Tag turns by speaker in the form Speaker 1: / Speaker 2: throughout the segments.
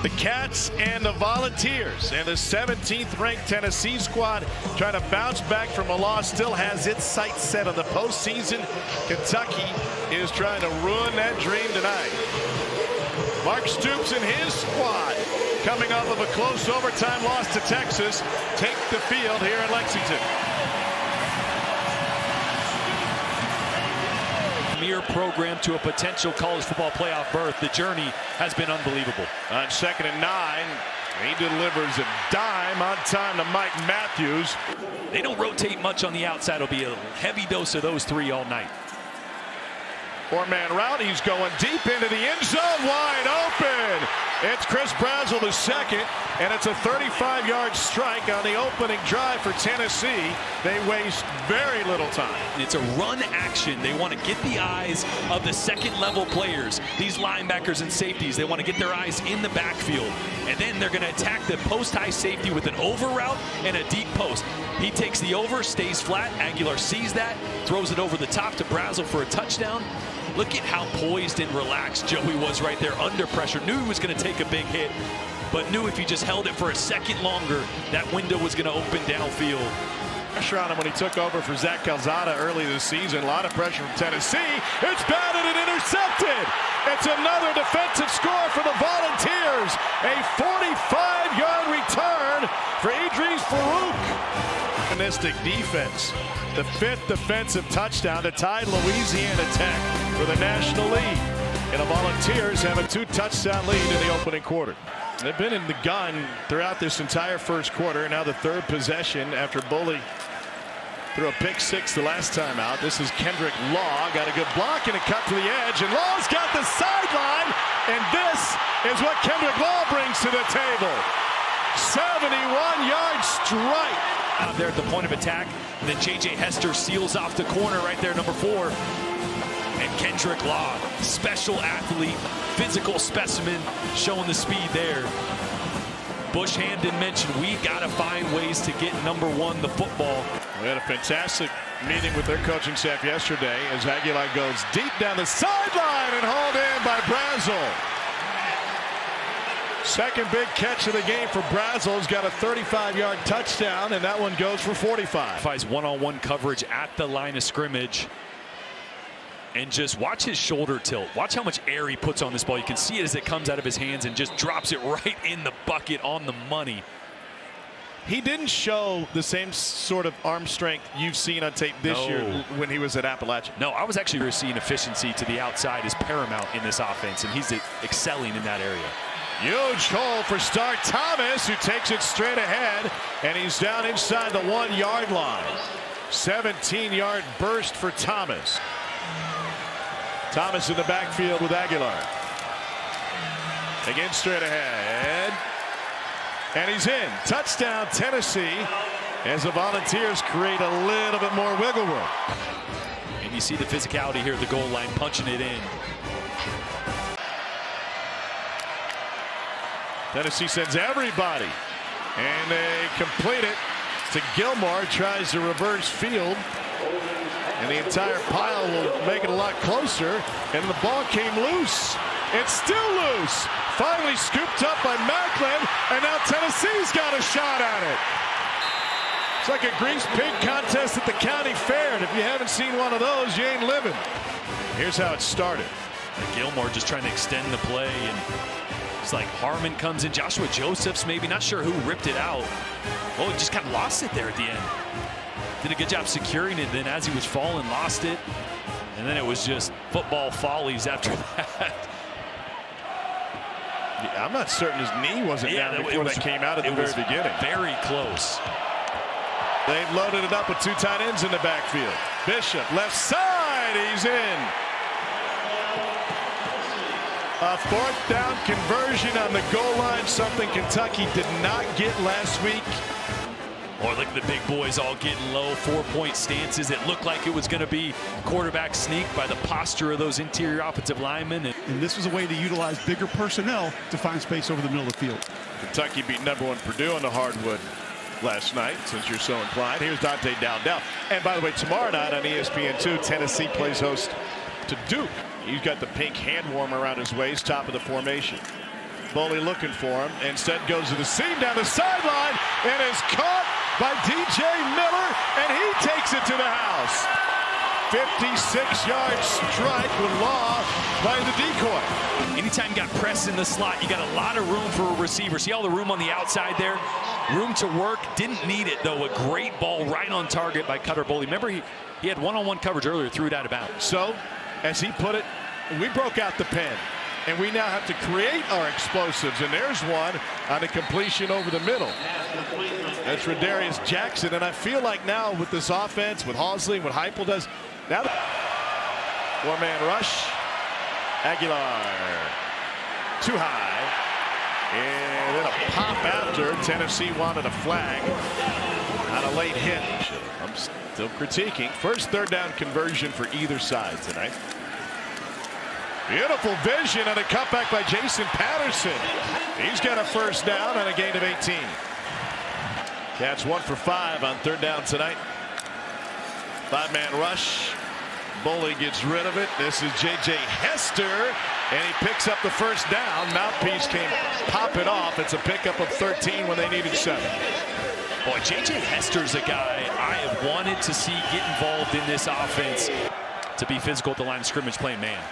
Speaker 1: The Cats and the Volunteers, and the 17th ranked Tennessee squad trying to bounce back from a loss, still has its sights set on the postseason. Kentucky is trying to ruin that dream tonight. Mark Stoops and his squad, coming off of a close overtime loss to Texas, take the field here in Lexington.
Speaker 2: Mere program to a potential college football playoff berth. The journey has been unbelievable.
Speaker 1: On 2nd and 9, he delivers a dime on time to Mike Matthews.
Speaker 2: They don't rotate much on the outside. It'll be a heavy dose of those three all night.
Speaker 1: 4-man route. He's going deep into the end zone, wide open. It's Chris Brazel the second, and it's a 35-yard strike on the opening drive for Tennessee. They waste very little time.
Speaker 2: It's a run action. They want to get the eyes of the second-level players, these linebackers and safeties. They want to get their eyes in the backfield, and then they're going to attack the post-high safety with an over route and a deep post. He takes the over, stays flat. Aguilar sees that, throws it over the top to Brazel for a touchdown. Look at how poised and relaxed Joey was right there under pressure. Knew he was going to take a big hit, but knew if he just held it for a second longer, that window was going to open downfield.
Speaker 1: Pressure on him when he took over for Zach Calzada early this season. A lot of pressure from Tennessee. It's batted and intercepted. It's another defensive score for the Volunteers. A 45-yard return for Idris Farouk. Defense. The 5th defensive touchdown to tie Louisiana Tech for the national lead. And the Volunteers have a 2-touchdown lead in the opening quarter. They've been in the gun throughout this entire first quarter. Now the 3rd possession after Bully threw a pick 6 the last time out. This is Kendrick Law. Got a good block and a cut to the edge. And Law's got the sideline. And this is what Kendrick Law brings to the table. 71-yard strike.
Speaker 2: Out there at the point of attack, and then J.J. Hester seals off the corner right there, number 4. And Kendrick Law, special athlete, physical specimen, showing the speed there. Bush Hamdan mentioned we got to find ways to get number 1 the football.
Speaker 1: We had a fantastic meeting with their coaching staff yesterday as Aguilar goes deep down the sideline and hauled in by Brazel. Second big catch of the game for Brazel. He's got a 35-yard touchdown, and that one goes for 45.
Speaker 2: Fights one-on-one coverage at the line of scrimmage. And just watch his shoulder tilt. Watch how much air he puts on this ball. You can see it as it comes out of his hands and just drops it right in the bucket on the money.
Speaker 1: He didn't show the same sort of arm strength you've seen on tape this year when he was at Appalachian.
Speaker 2: No, I was actually seeing efficiency to the outside is paramount in this offense, and he's excelling in that area.
Speaker 1: Huge hole for Star Thomas, who takes it straight ahead, and he's down inside the 1-yard line. 17-yard burst for Thomas. Thomas in the backfield with Aguilar. Again straight ahead. And he's in. Touchdown Tennessee as the Volunteers create a little bit more wiggle room.
Speaker 2: And you see the physicality here at the goal line, punching it in.
Speaker 1: Tennessee sends everybody, and they complete it to Gilmore. Tries to reverse field, and the entire pile will make it a lot closer, and the ball came loose. It's still loose. Finally scooped up by Macklin, and now Tennessee's got a shot at it. It's like a grease pig contest at the county fair, and if you haven't seen one of those, you ain't living. Here's how it started.
Speaker 2: Gilmore just trying to extend the play, and it's like Harmon comes in. Joshua Josephs maybe, not sure who ripped it out. Oh, he just kind of lost it there at the end. Did a good job securing it, then as he was falling, lost it. And then it was just football follies after that.
Speaker 1: Yeah, I'm not certain his knee wasn't down before that came out at the very beginning.
Speaker 2: Very close.
Speaker 1: They've loaded it up with 2 tight ends in the backfield. Bishop, left side, he's in. A 4th down conversion on the goal line, something Kentucky did not get last week.
Speaker 2: Or look at the big boys all getting low, 4-point stances. It looked like it was going to be quarterback sneak by the posture of those interior offensive linemen.
Speaker 3: And this was a way to utilize bigger personnel to find space over the middle of the field.
Speaker 1: Kentucky beat #1 Purdue on the hardwood last night, since you're so inclined. Here's Dante Dowdell. And by the way, tomorrow night on ESPN2, Tennessee plays host to Duke. He's got the pink hand warmer around his waist, top of the formation. Boley looking for him. Instead goes to the seam down the sideline and is caught by DJ Miller, and he takes it to the house. 56-yard strike with Law playing the decoy.
Speaker 2: Anytime you got pressed in the slot, you got a lot of room for a receiver. See all the room on the outside there? Room to work. Didn't need it, though. A great ball right on target by Cutter Boley. Remember, he had one-on-one coverage earlier, threw it out of bounds.
Speaker 1: So, as he put it, we broke out the pen, and we now have to create our explosives. And there's one on a completion over the middle. That's Radarius Jackson, and I feel like now with this offense, with Hausley, what Heupel does, now four-man rush. Aguilar too high, and then a pop after. Tennessee wanted a flag on a late hit. I'm still critiquing. First third down conversion for either side tonight. Beautiful vision and a cutback by Jason Patterson. He's got a first down and a gain of 18. Cats 1 for 5 on third down tonight. Five-man rush. Boley gets rid of it. This is J.J. Hester, and he picks up the first down. Mouthpiece came popping off. It's a pickup of 13 when they needed 7.
Speaker 2: Boy, J.J. Hester's a guy I have wanted to see get involved in this offense, to be physical at the line of scrimmage playing man.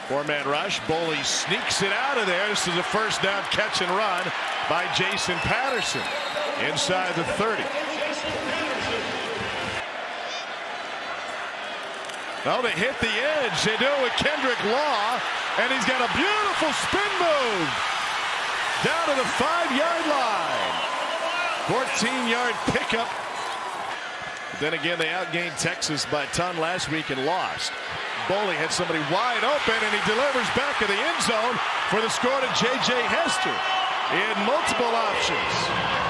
Speaker 1: Four-man rush. Boley sneaks it out of there. This is a first down catch and run by Jason Patterson inside the 30. Oh, they hit the edge. They do it with Kendrick Law, and he's got a beautiful spin move down to the 5-yard line. 14-yard pickup. But then again, they outgained Texas by a ton last week and lost. Boley had somebody wide open, and he delivers back in the end zone for the score to J.J. Hester. He had multiple options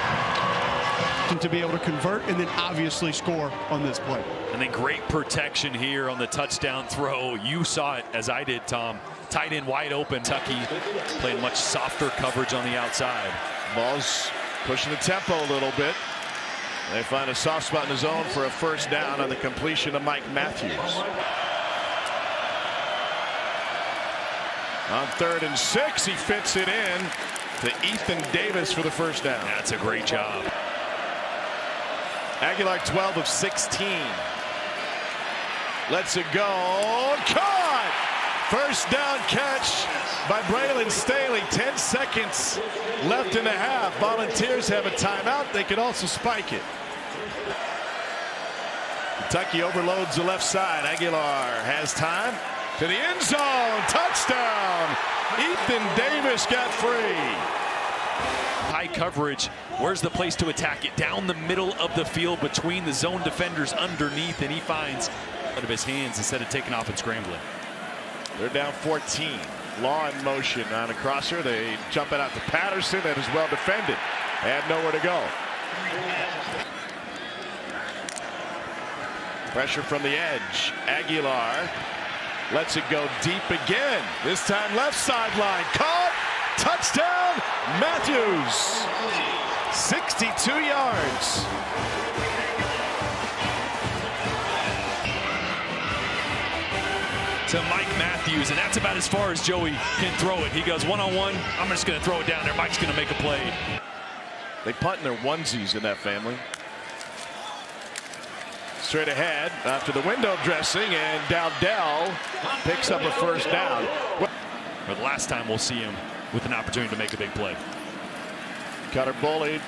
Speaker 3: to be able to convert and then obviously score on this play.
Speaker 2: And then great protection here on the touchdown throw. You saw it as I did, Tom. Tight end wide open. Kentucky playing much softer coverage on the outside.
Speaker 1: Ball's pushing the tempo a little bit. They find a soft spot in the zone for a first down on the completion of Mike Matthews. On 3rd and 6, he fits it in to Ethan Davis for the first down.
Speaker 2: That's a great job.
Speaker 1: Aguilar 12 of 16. Lets it go. Caught! First down catch by Braylon Staley. 10 seconds left in the half. Volunteers have a timeout. They can also spike it. Kentucky overloads the left side. Aguilar has time to the end zone. Touchdown! Ethan Davis got free.
Speaker 2: High coverage. Where's the place to attack it? Down the middle of the field between the zone defenders underneath, and he finds out of his hands instead of taking off and scrambling.
Speaker 1: They're down 14. Law in motion on a crosser. They jump it out to Patterson. That is well defended. Had nowhere to go. Pressure from the edge. Aguilar lets it go deep again. This time left sideline. Caught. Touchdown, Matthews. 62 yards.
Speaker 2: To Mike Matthews, and that's about as far as Joey can throw it. He goes one-on-one. I'm just going to throw it down there. Mike's going to make a play.
Speaker 1: They punt in their onesies in that family. Straight ahead after the window dressing, and Dowdell picks up a first down.
Speaker 2: For the last time we'll see him with an opportunity to make a big play.
Speaker 1: Cutter Boley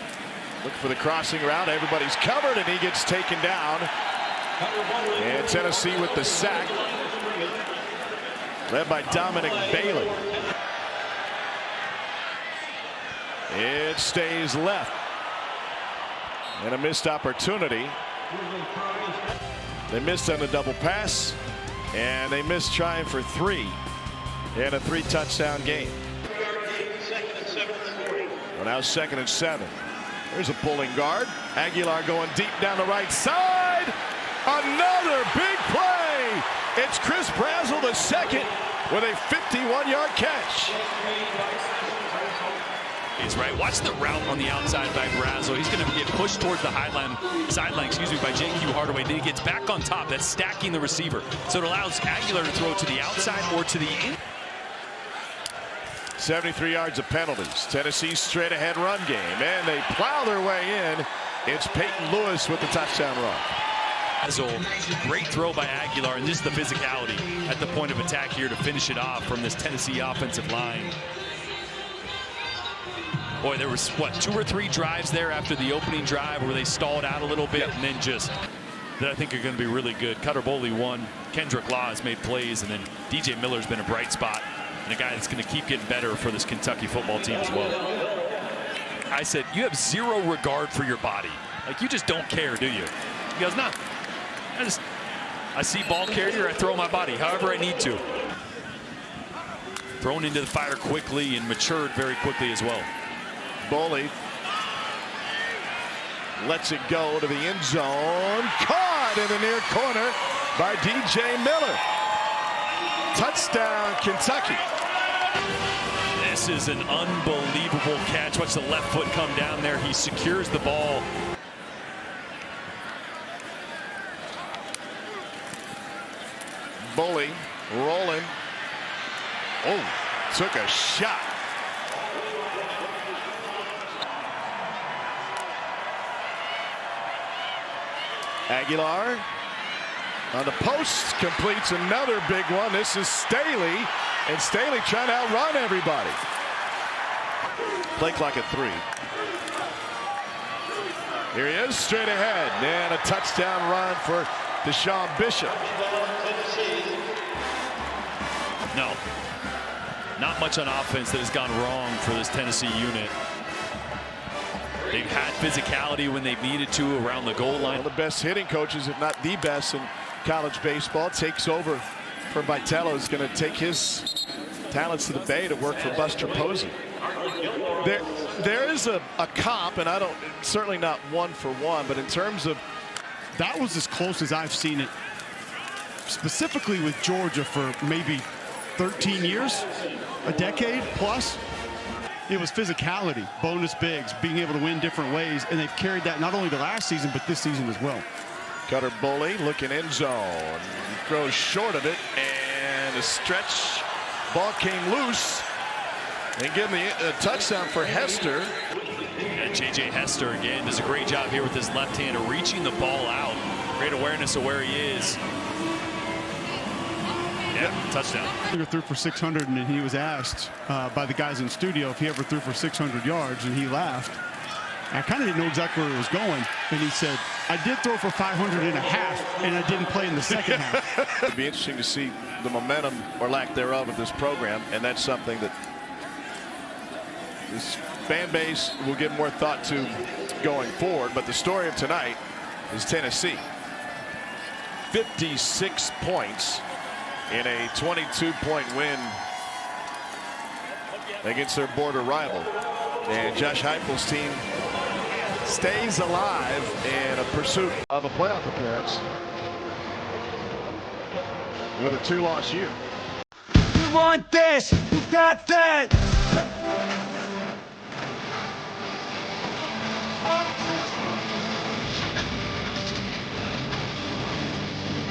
Speaker 1: look for the crossing route. Everybody's covered, and he gets taken down. And Tennessee with the sack, led by Dominic Bailey. It stays left. And a missed opportunity. They missed on the double pass, and they missed trying for 3 in a 3-touchdown game. Well, now 2nd and 7. There's a pulling guard. Aguilar going deep down the right side. Another big play. It's Chris Brazel the second with a 51-yard catch.
Speaker 2: He's right. Watch the route on the outside by Brazel. He's going to get pushed towards the sideline, by J.Q. Hardaway. Then he gets back on top. That's stacking the receiver. So it allows Aguilar to throw to the outside or to the in.
Speaker 1: 73 yards of penalties. Tennessee's straight ahead run game, and they plow their way in. It's Peyton Lewis with the touchdown run.
Speaker 2: Great throw by Aguilar, and just the physicality at the point of attack here to finish it off from this Tennessee offensive line. Boy, there was, what, 2 or 3 drives there after the opening drive where they stalled out a little bit, and then just that I think are going to be really good. Cutter Boley won. Kendrick Law has made plays, and then DJ Miller's been a bright spot and a guy that's going to keep getting better for this Kentucky football team as well. I said, you have zero regard for your body. Like, you just don't care, do you? He goes, no. I see ball carrier, I throw my body however I need to. Thrown into the fire quickly and matured very quickly as well.
Speaker 1: Boley lets it go to the end zone. Caught in the near corner by DJ Miller. Touchdown, Kentucky.
Speaker 2: This is an unbelievable catch. Watch the left foot come down there. He secures the ball.
Speaker 1: Boley rolling. Oh, took a shot. Aguilar on the post, completes another big one. This is Staley, and Staley trying to outrun everybody. Play clock at 3. Here he is, straight ahead, and a touchdown run for Deshaun Bishop.
Speaker 2: No, not much on offense that has gone wrong for this Tennessee unit. They've had physicality when they've needed to around the goal line.
Speaker 1: One of the best hitting coaches, if not the best in college baseball, takes over for Vitello. Is going to take his talents to the Bay to work for Buster Posey. There is a comp, and I don't, certainly not 1-for-1, but in terms of,
Speaker 3: that was as close as I've seen it, specifically with Georgia for maybe 13 years, a decade plus. It was physicality, bonus bigs, being able to win different ways, and they've carried that not only the last season, but this season as well.
Speaker 1: Cutter Boley looking end zone. He throws short of it, and a stretch. Ball came loose. And give him the touchdown for Hester.
Speaker 2: And J.J. Hester, again, does a great job here with his left hand of reaching the ball out. Great awareness of where he is. Yeah, touchdown.
Speaker 3: He threw for 600, and he was asked by the guys in studio if he ever threw for 600 yards, and he laughed. I kind of didn't know exactly where it was going, and he said, I did throw for 500 and a half, and I didn't play in the second half.
Speaker 1: It'd be interesting to see the momentum or lack thereof of this program, and that's something that this fan base will give more thought to going forward. But the story of tonight is Tennessee. 56 points in a 22-point win against their border rival. And Josh Heupel's team stays alive in a pursuit of a playoff appearance with a 2-loss year.
Speaker 4: You want this? You got that?